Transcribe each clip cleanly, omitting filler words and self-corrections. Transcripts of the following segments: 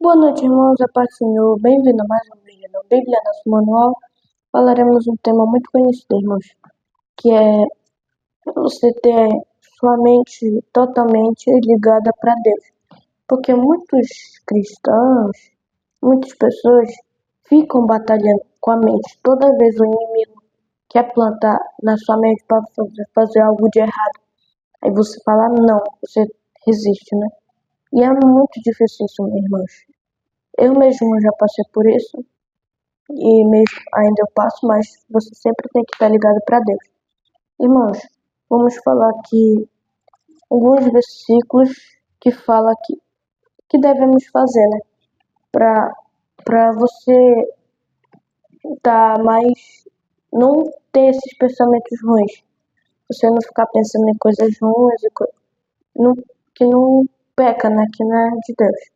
Boa noite, irmãos. A paz do Senhor. Bem-vindo a mais um vídeo no Bíblia, nosso manual. Falaremos um tema muito conhecido, irmãos, que é você ter sua mente totalmente ligada para Deus. Porque muitos cristãos, muitas pessoas ficam batalhando com a mente. Toda vez o inimigo quer plantar na sua mente para fazer algo de errado. Aí você fala não, você resiste, né? E é muito difícil isso, meus irmãos. Eu mesmo já passei por isso e mesmo ainda eu passo, mas você sempre tem que estar ligado para Deus. Irmãos, vamos falar aqui alguns versículos que fala que devemos fazer, né? Para você não ter esses pensamentos ruins. Você não ficar pensando em coisas ruins que não peca, né? Que não é de Deus.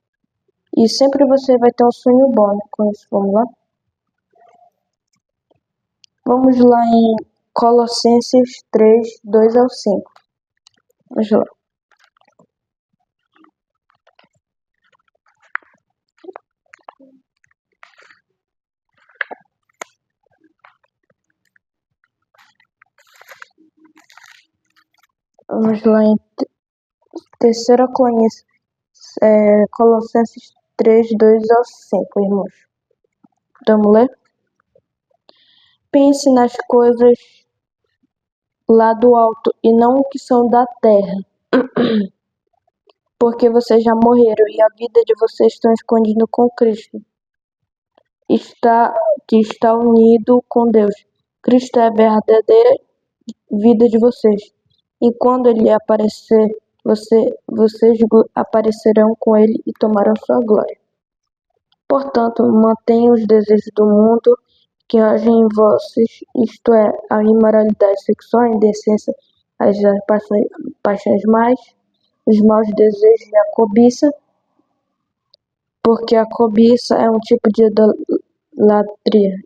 E sempre você vai ter um sonho bom, né, com isso. Vamos lá? Vamos lá em Colossenses 3, 2 ao 5. Vamos lá. Vamos lá em terceira Colossenses 3, 2 ao 5, irmãos. Vamos ler? Pense nas coisas lá do alto e não o que são da terra. Porque vocês já morreram e a vida de vocês está escondida com Cristo. Que está unido com Deus. Cristo é a verdadeira vida de vocês. E quando ele aparecer, vocês aparecerão com ele e tomarão sua glória. Portanto, mantenham os desejos do mundo que agem em vocês, isto é, a imoralidade sexual, a indecência, as paixões mais, os maus desejos e a cobiça, porque a cobiça é um tipo de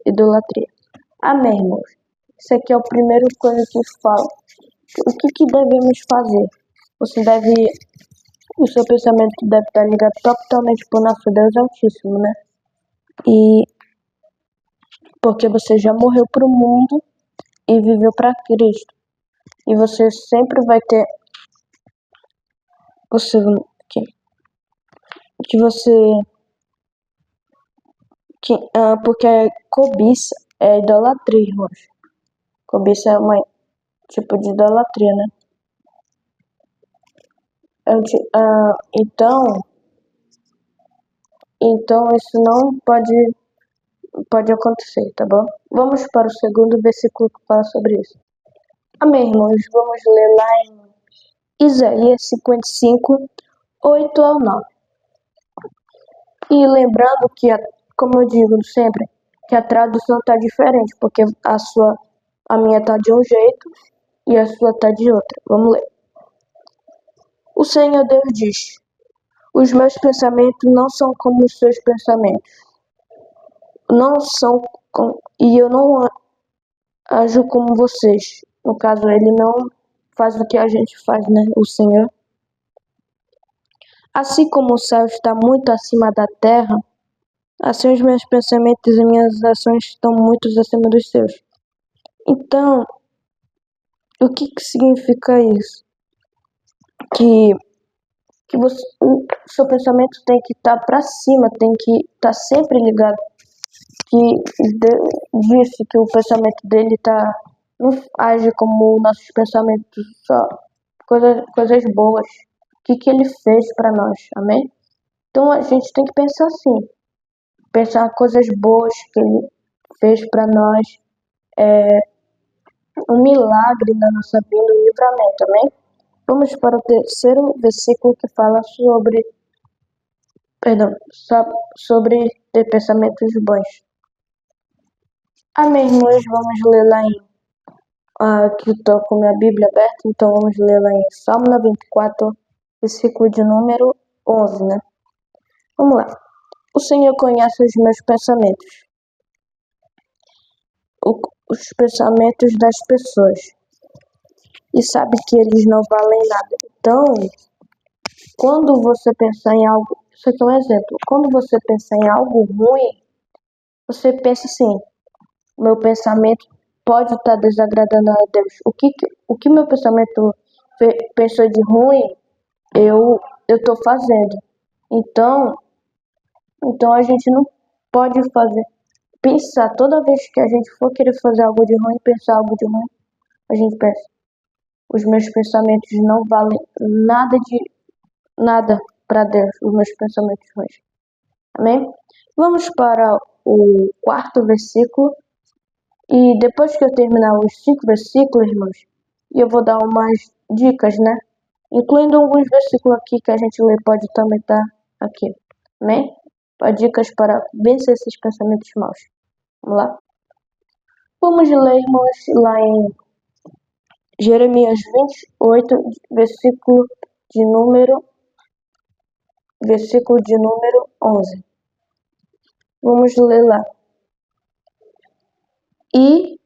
idolatria. Amém, irmãos? Isso aqui é a primeira coisa que fala. O que devemos fazer? O seu pensamento deve estar ligado totalmente para o nosso Deus Altíssimo, né? E porque você já morreu para o mundo e viveu para Cristo. E você sempre vai ter porque cobiça é idolatria, irmãos. Cobiça é um tipo de idolatria, né? Então isso não pode acontecer, tá bom? Vamos para o segundo versículo que fala sobre isso. Amém, irmãos? Vamos ler lá em Isaías 55, 8 ao 9. E lembrando que, como eu digo sempre, que a tradução está diferente, porque a minha está de um jeito e a sua está de outra. Vamos ler. O Senhor Deus diz: os meus pensamentos não são como os seus pensamentos. E eu não ajo como vocês. No caso, ele não faz o que a gente faz, né? O Senhor. Assim como o céu está muito acima da terra, assim os meus pensamentos e minhas ações estão muito acima dos seus. Então, o que significa isso? Que o seu pensamento tem que estar para cima, tem que estar sempre ligado. Disse que o pensamento dele não age como nossos pensamentos, só coisas boas. O que ele fez para nós, amém? Então a gente tem que pensar assim, pensar coisas boas que ele fez para nós, um milagre na nossa vida, um livramento, amém? Vamos para o terceiro versículo que fala sobre ter pensamentos bons. Amém, irmãos? Vamos ler lá aqui eu estou com minha Bíblia aberta, então vamos ler lá em Salmo 94, versículo de número 11, né? Vamos lá. O Senhor conhece os meus pensamentos, os pensamentos das pessoas, e sabe que eles não valem nada. Então, quando você pensar em algo isso aqui é um exemplo. Quando você pensa em algo ruim, você pensa assim, meu pensamento pode estar desagradando a Deus. O que meu pensamento pensou de ruim, eu estou fazendo. Então a gente não pode pensar toda vez que a gente for querer fazer algo de ruim, pensar algo de ruim, a gente pensa, os meus pensamentos não valem nada para Deus, os meus pensamentos ruins. Amém? Vamos para o quarto versículo. E depois que eu terminar os 5 versículos, irmãos, eu vou dar umas dicas, né? Incluindo alguns versículos aqui que a gente lê, pode também estar aqui, né? Dicas para vencer esses pensamentos maus. Vamos lá? Vamos ler, irmãos, lá em Jeremias 28, versículo de número 11. Vamos ler lá. E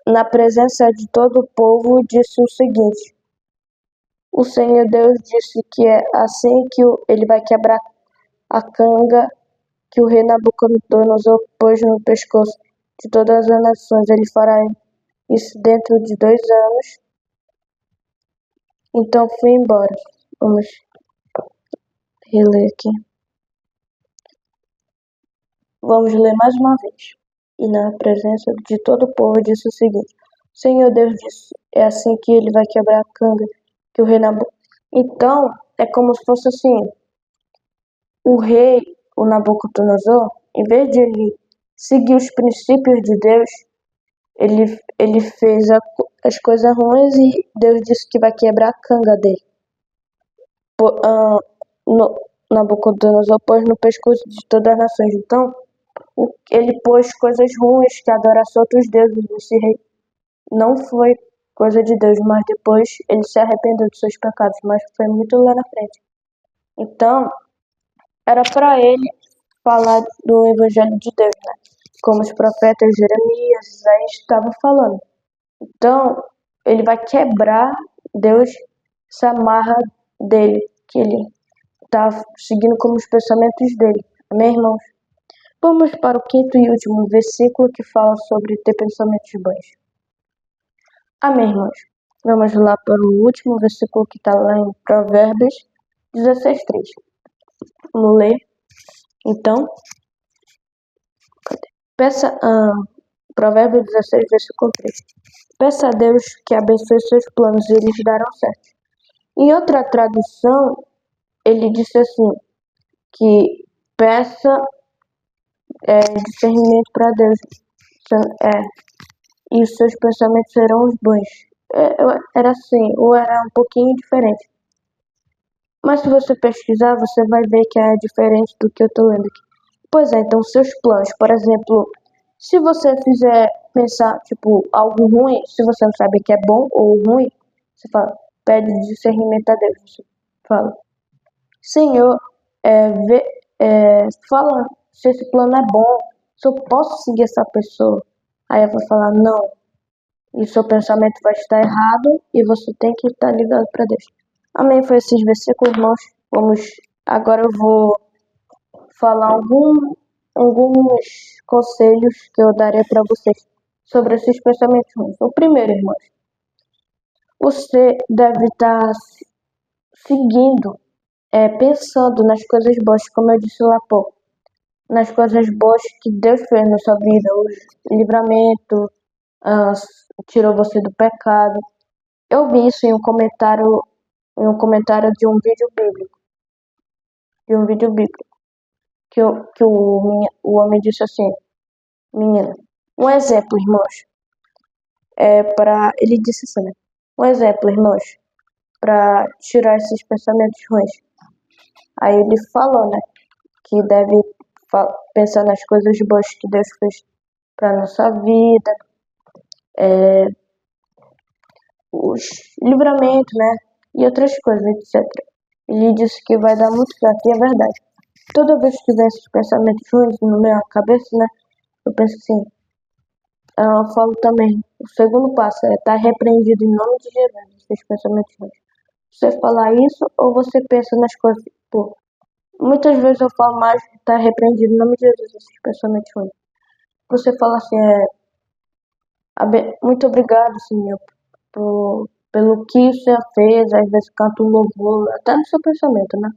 na presença de todo o povo disse o seguinte: o Senhor Deus disse que é assim que ele vai quebrar a canga que o rei Nabucodonosor pôs no pescoço de todas as nações. Ele fará isso dentro de 2 anos. Então fui embora. Vamos reler aqui. Vamos ler mais uma vez. E na presença de todo o povo disse o seguinte: o Senhor Deus disse, é assim que ele vai quebrar a canga que o rei Nabucodonosor. Então, é como se fosse assim, o rei, o Nabucodonosor, em vez de ele seguir os princípios de Deus, ele fez as coisas ruins e Deus disse que vai quebrar a canga dele. Nabucodonosor pôs no pescoço de todas as nações. Então, ele pôs coisas ruins que adorasse outros deuses. Esse rei não foi coisa de Deus, mas depois ele se arrependeu de seus pecados, mas foi muito lá na frente. Então, era para ele falar do Evangelho de Deus, né? Como os profetas Jeremias, Isaías estavam falando. Então, ele vai quebrar Deus, essa marra dele, que ele está seguindo como os pensamentos dele. Amém, irmãos? Vamos para o quinto e último versículo que fala sobre ter pensamentos bons. Amém, irmãos? Vamos lá para o último versículo que está lá em Provérbios 16:3. Vamos ler. Então, peça Provérbios 16, versículo 3. Peça a Deus que abençoe seus planos e eles darão certo. Em outra tradução, ele disse assim, que peça discernimento para Deus. E os seus pensamentos serão os bons. Era assim, ou era um pouquinho diferente. Mas se você pesquisar, você vai ver que é diferente do que eu estou lendo aqui. Pois é, então seus planos, por exemplo, se você fizer pensar, algo ruim, se você não sabe que é bom ou ruim, você fala, pede discernimento a Deus. Você fala, Senhor, fala se esse plano é bom, se eu posso seguir essa pessoa. Aí eu vou falar, não, e seu pensamento vai estar errado e você tem que estar ligado para Deus. Amém, foi esses versículos, irmãos. Agora eu vou falar alguns conselhos que eu darei para vocês sobre esses pensamentos ruins. O primeiro, irmãos, você deve estar seguindo, pensando nas coisas boas, como eu disse lá há pouco, nas coisas boas que Deus fez na sua vida, o livramento, tirou você do pecado. Eu vi isso em um comentário de um vídeo bíblico. Que o homem disse assim, menina, um exemplo, irmãos, ele disse assim, né? Um exemplo, irmãos, para tirar esses pensamentos ruins. Aí ele falou, né, que deve pensar nas coisas boas que Deus fez para nossa vida, os livramentos, né, e outras coisas, etc. Ele disse que vai dar muito certo, e é verdade. Toda vez que vem esses pensamentos ruins na minha cabeça, né, eu penso assim, eu falo também, o segundo passo é estar repreendido em nome de Jesus, esses pensamentos ruins. Você falar isso ou você pensa nas coisas, Muitas vezes eu falo mais que tá repreendido em nome de Jesus esses pensamentos ruins. Você fala assim, muito obrigado, Senhor, pelo que o Senhor fez, às vezes canta um louvor, até no seu pensamento, né?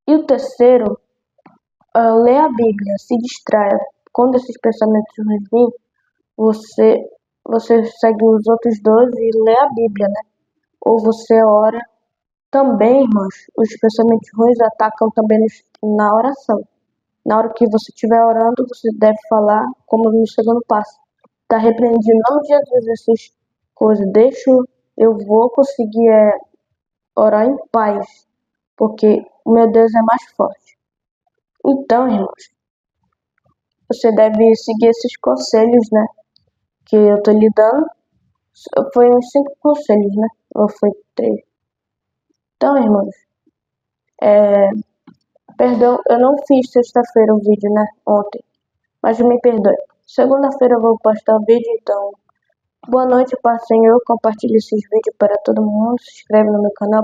E o terceiro, lê a Bíblia, se distraia. Quando esses pensamentos ruins vêm, você, você segue os outros dois e lê a Bíblia, né? Ou você ora. Também, irmãos, os pensamentos ruins atacam também na oração. Na hora que você estiver orando, você deve falar como no segundo passo. Está repreendido, não de Jesus essas coisas. Eu vou conseguir orar em paz, porque o meu Deus é mais forte. Então, irmãos, você deve seguir esses conselhos, né? Que eu tô lhe dando. Foi uns 5 conselhos, né? Ou foi 3? Então, irmãos, perdão, eu não fiz sexta-feira o vídeo, né? Ontem. Mas me perdoe. Segunda-feira eu vou postar o vídeo, então. Boa noite, paz do Senhor. Compartilhe esses vídeos para todo mundo. Se inscreve no meu canal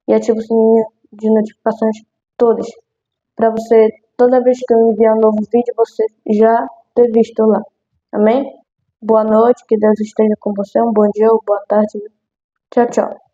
e ativa o sininho de notificações todas. Para você, toda vez que eu enviar um novo vídeo, você já ter visto lá. Amém? Boa noite, que Deus esteja com você. Um bom dia ou boa tarde. Tchau, tchau.